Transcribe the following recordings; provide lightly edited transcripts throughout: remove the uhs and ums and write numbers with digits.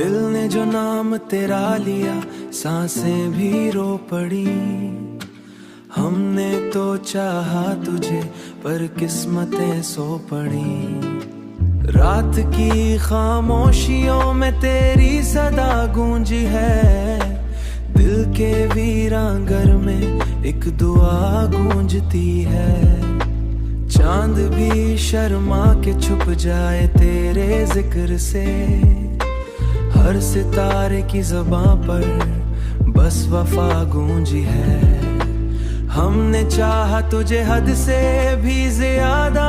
दिल ने जो नाम तेरा लिया सांसें भी रो पड़ी। हमने तो चाहा तुझे पर किस्मतें सो पड़ी। रात की खामोशियों में तेरी सदा गूंजी है। दिल के वीरांगर में एक दुआ गूंजती है। चांद भी शर्मा के छुप जाए तेरे जिक्र से। हर सितारे की ज़बां पर बस वफा गूंजी है। हमने चाहा तुझे हद से भी ज्यादा,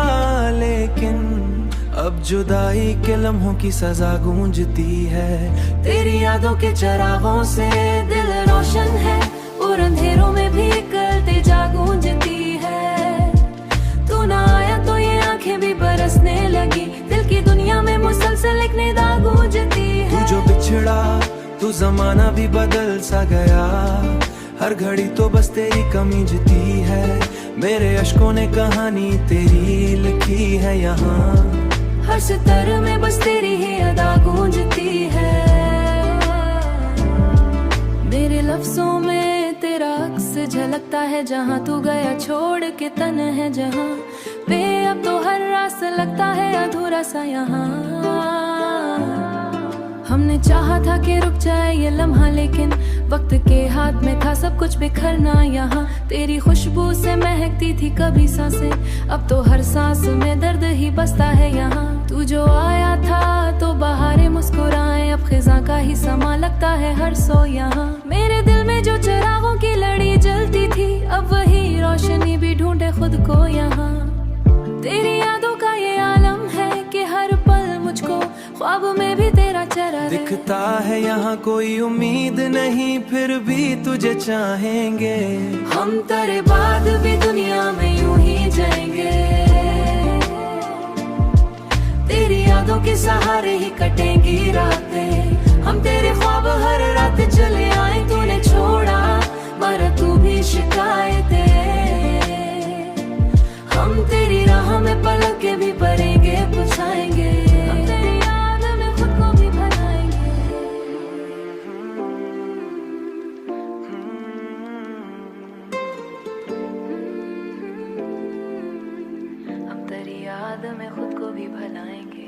लेकिन अब जुदाई के लम्हों की सजा गूंजती है। तेरी यादों के चरागों से दिल रोशन है और अंधेरों में भी करते जा गूंजती है। तू ना आया तो ये आंखें भी बरसने लगी। दिल की दुनिया में मुसलसल एक निदा गूंजती है। तू जो बिछड़ा तू जमाना भी बदल सा गया। हर घड़ी तो बस तेरी कमी जीती है। मेरे अश्कों ने कहानी तेरी लिखी है यहाँ। हर सितर में बस तेरी ही अदा गूंजती है। मेरे लफ्जों में तेरा अक्स झलकता है। जहाँ तू गया छोड़ के तन है जहाँ पे, अब तो हर रास लगता है अधूरा सा यहाँ। हमने चाहा था कि रुक जाए ये लम्हा, लेकिन वक्त के हाथ में था सब कुछ बिखरना यहाँ। तेरी खुशबू से महकती थी कभी सांसें, अब तो हर सांस में दर्द ही बसता है यहाँ। तू जो आया था तो बहारें मुस्कुराए, अब खिजा का ही समा लगता है हर सो यहाँ। मेरे दिल में जो चिरागों की लड़ी जलती थी, अब वही रोशनी भी ढूंढे खुद को यहाँ। तेरी यादों का ये आलम है कि हर पल मुझको ख्वाब में भी तेरा चेहरा दिखता है यहाँ। कोई उम्मीद नहीं फिर भी तुझे चाहेंगे। हम तेरे बाद भी दुनिया में यूं ही जाएंगे। तेरी यादों के सहारे ही कटेंगी रातें। हम तेरे ख्वाब हर रात चले आए। तूने छोड़ा मगर तू भी शिकायतें। हम तेरी राह में पलक के भी पड़ेंगे पुछाएंगे। हम तेरी याद में खुद को भी भुलाएंगे। हम तेरी याद में खुद को भी भुलाएंगे।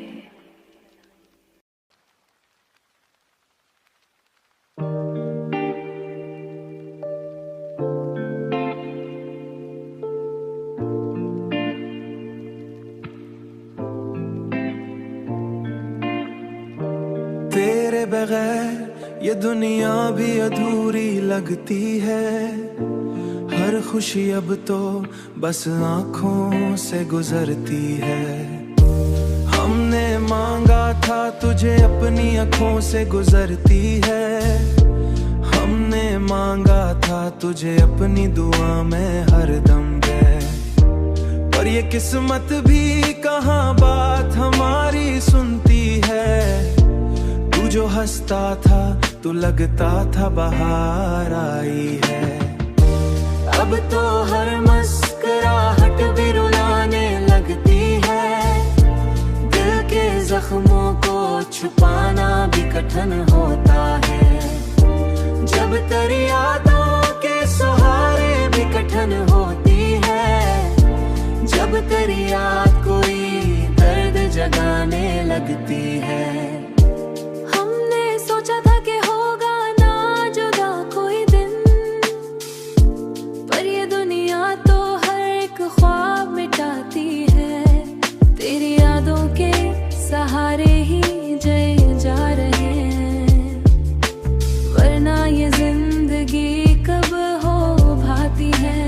तेरे बगैर ये दुनिया भी अधूरी लगती है। हर खुशी अब तो बस आँखों से गुजरती है। हमने मांगा था तुझे अपनी आँखों से गुजरती है। हमने मांगा था तुझे अपनी दुआ में हरदम दे, पर ये किस्मत भी कहाँ बात हमारी सुनती है। तू जो हंसता था तू लगता था बाहर आई है। अब तो हर मुस्कुराहट भी रुलाने लगती है। दिल के जख्मों को छुपाना भी कठिन होता है। जब तेरी यादों के सहारे भी कठिन होती है। जब तेरी याद कोई दर्द जगाने लगती है। सहारे ही जय जा रहे हैं, वरना ये जिंदगी कब हो भाती है।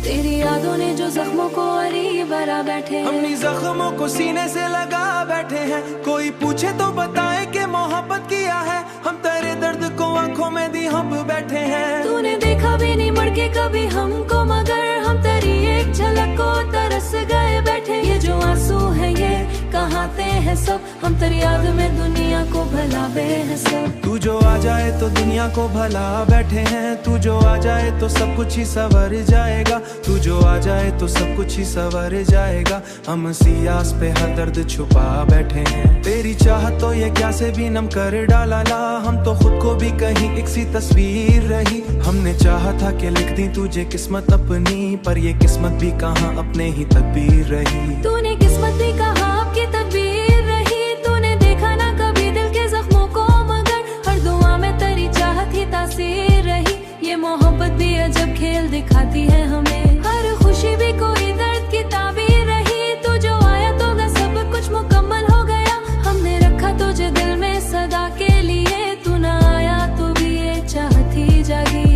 तेरी यादों ने जो जख्मों को अली बरा बैठे हैं। हम जख्मों को सीने से लगा बैठे हैं। कोई पूछे तो बताए कि मोहब्बत किया है। हम तेरे दर्द को आंखों में दी हम बैठे हैं। तूने देखा भी नहीं मुड़ के कभी हमको, मगर हम तेरी एक झलक को तरस गए बैठे। ये जो आंसू है ये कहाते हैं सब, हम तेरी याद में दुनिया को भुलावे हैं सब। तू जो आ जाए तो दुनिया को भला बैठे हैं, तू जो आ जाए तो सब कुछ ही संवर जाएगा, तू जो आ जाए तो सब कुछ ही संवर जाएगा। हम सियास पे हर दर्द छुपा बैठे हैं, तेरी चाहत तो ये क्या से भी नम कर डाला ला। हम तो खुद को भी कहीं एक सी तस्वीर रही, हमने चाहा था कि लिख दी तुझे किस्मत अपनी, पर ये किस्मत भी कहाँ अपने ही तकदीर रही। तूने किस्मत भी कहा आपकी तकदीर रही, तूने देखा ना कभी दिल के जख्मों को, मगर हर दुआ में तेरी चाहत ही तासीर रही। ये मोहब्बत भी अजब खेल दिखाती है हमें, हर खुशी भी कोई दर्द की ताबीर रही। तू जो आया तो सब कुछ मुकम्मल हो गया, हमने रखा तुझे दिल में सदा के लिए। तू ना आया तो भी ये चाहत ही जागी।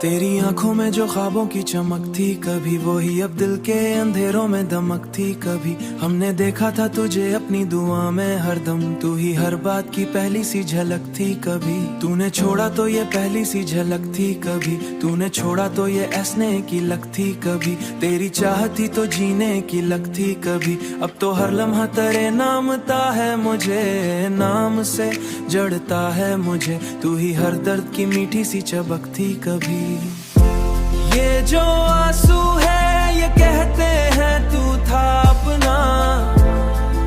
तेरी आंखों में जो ख्वाबों की चमक थी कभी, वही अब दिल के अंधेरों में दमक थी कभी। हमने देखा था तुझे अपनी दुआ में हरदम, तू ही हर बात की पहली सी झलक थी कभी। तूने छोड़ा तो ये पहली सी झलक थी कभी, तूने छोड़ा तो ये ऐसने की लक थी कभी। तेरी चाहत थी तो जीने की लक थी कभी, अब तो हर लम्हा तेरे नामता है मुझे, नाम से जड़ता है मुझे। तू ही हर दर्द की मीठी सी चबक थी कभी। ये जो आंसू है ये कहते हैं तू था अपना,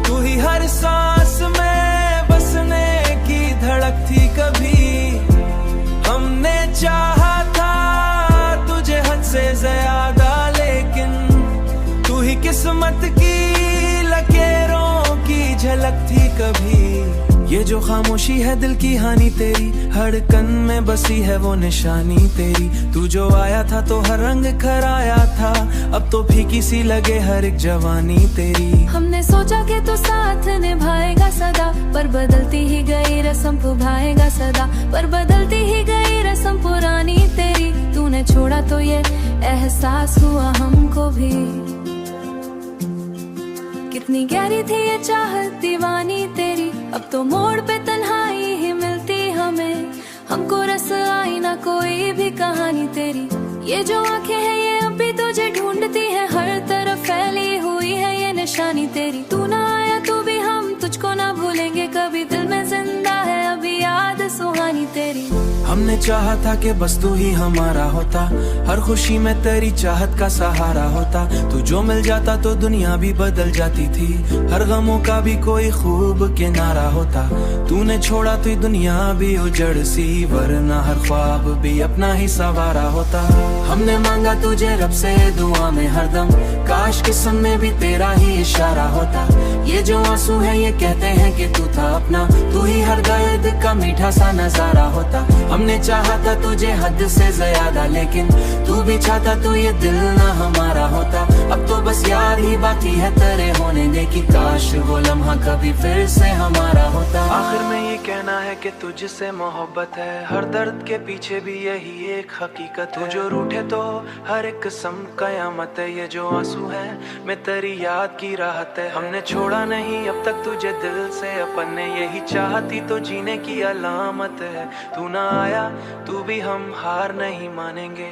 तू ही हर सांस में बसने की धड़क थी कभी। हमने चाहा था तुझे हद से ज्यादा, लेकिन तू ही किस्मत की लकीरों की झलक थी कभी। ये जो खामोशी है दिल की हानि तेरी, धड़कन में बसी है वो निशानी तेरी। तू जो आया था तो हर रंग खराया था, अब तो फीकी सी लगे हर एक जवानी तेरी। हमने सोचा कि तू साथ निभाएगा सदा, पर बदलती ही गई रस्म पुभाएगा सदा, पर बदलती ही गई रस्म पुरानी तेरी। तूने छोड़ा तो ये एहसास हुआ हमको भी, कितनी गहरी थी ये चाहत दीवानी तेरी। अब तो मोड़ पे तन्हाई ही मिलती हमें, हमको रस आई ना कोई भी कहानी तेरी। ये जो आंखें हैं ये अब भी तुझे ढूंढती है, हर तरफ फैली हुई है ये निशानी तेरी। तू ना आया तो भी हम तुझको ना भूलेंगे कभी, दिल में जिंदा है अभी याद सुहानी तेरी। हमने चाहा था कि बस तू ही हमारा होता, हर खुशी में तेरी चाहत का सहारा होता। तू जो मिल जाता तो दुनिया भी बदल जाती थी, हर गमों का भी कोई खूब किनारा होता। तूने छोड़ा तो दुनिया भी उजड़ सी, वरना हर ख्वाब भी अपना ही सवारा होता। हमने मांगा तुझे रब से दुआ में हरदम, काश किस्म में भी तेरा ही इशारा होता। ये जो आंसू है ये कहते हैं कि तू था अपना, तू ही हर दर्द का मीठा सा नजारा होता। हमने चाहा था तुझे हद से ज्यादा, लेकिन तू भी चाहता तो ये दिल ना हमारा होता। अब तो बस याद ही बाकी है तेरे होने दे की, काश वो लम्हा कभी फिर से हमारा होता। आखिर में ये कहना है कि तुझसे मोहब्बत है, हर दर्द के पीछे भी यही एक हकीकत है। जो रूठे तो हर एक किस्म कयामत है, ये जो आंसू है मैं तेरी याद की राहत है। हमने छोड़ा नहीं अब तक तुझे दिल से अपन ने, यही चाहती तो जीने की अलामत है। तू ना आया तू भी हम हार नहीं मानेंगे।